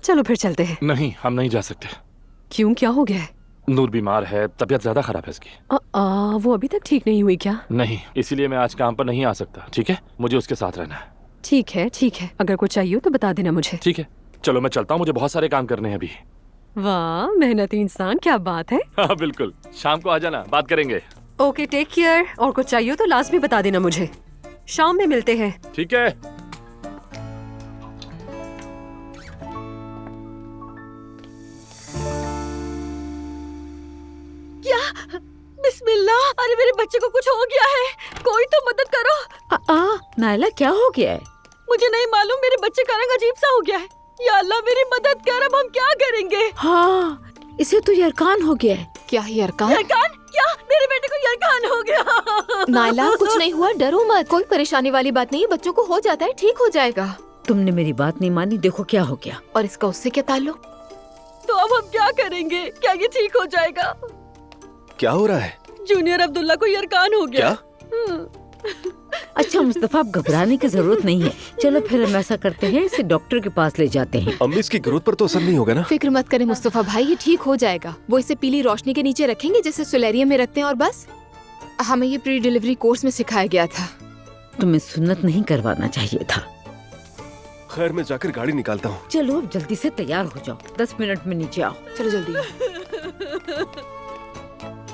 चलो फिर चलते हैं। नहीं, हम नहीं जा सकते। क्यों, क्या हो गया है? नूर बीमार है, तबीयत ज्यादा खराब है इसकी। वो अभी तक ठीक नहीं हुई क्या? नहीं, इसीलिए मैं आज काम पर नहीं आ सकता। ठीक है, मुझे उसके साथ रहना है। ठीक है ठीक है, अगर कुछ चाहिए हो तो बता देना मुझे। ठीक है, चलो मैं चलता हूँ, मुझे बहुत सारे काम करने हैं अभी। वाह, मेहनती इंसान, क्या बात है। हाँ बिल्कुल, शाम को आ जाना, बात करेंगे। Okay, take care. और कुछ चाहिए हो तो लाजमी बता देना मुझे। शाम में मिलते हैं। ठीक है। क्या? बिस्मिल्लाह, अरे मेरे बच्चे को कुछ हो गया है, कोई तो मदद करो। नायला, क्या हो गया है? मुझे नहीं मालूम, मेरे बच्चे का रंग अजीब सा हो गया है। या अल्लाह मेरी मदद कर, अब हम क्या करेंगे? हाँ, इसे तो यरकान हो गया है। क्या यरकान? यरकान? क्या मेरे बेटे को यरकान हो गया? नायला, कुछ नहीं हुआ, डरो मत, कोई परेशानी वाली बात नहीं है, बच्चों को हो जाता है, ठीक हो जाएगा। तुमने मेरी बात नहीं मानी, देखो क्या हो गया। और इसका उससे क्या ताल्लुक? तो अब हम क्या करेंगे? क्या ये ठीक हो जाएगा? क्या हो रहा है? जूनियर अब्दुल्ला को यरकान हो गया। अच्छा मुस्तफा, अब घबराने की जरूरत नहीं है। चलो फिर हम ऐसा करते हैं, इसे डॉक्टर के पास ले जाते हैं। अम्मी, इसकी ग्रोथ पर तो असर नहीं होगा ना? फिक्र मत करें मुस्तफा भाई, ये ठीक हो जाएगा। वो इसे पीली रोशनी के नीचे रखेंगे जैसे सोलेरियम में रखते हैं, और बस। हमें ये प्री डिलीवरी कोर्स में सिखाया गया था। तुम्हें सुन्नत नहीं करवाना चाहिए था। खैर, मैं जाकर गाड़ी निकालता हूँ। चलो अब जल्दी से तैयार हो जाओ, 10 मिनट में नीचे आओ। चलो जल्दी।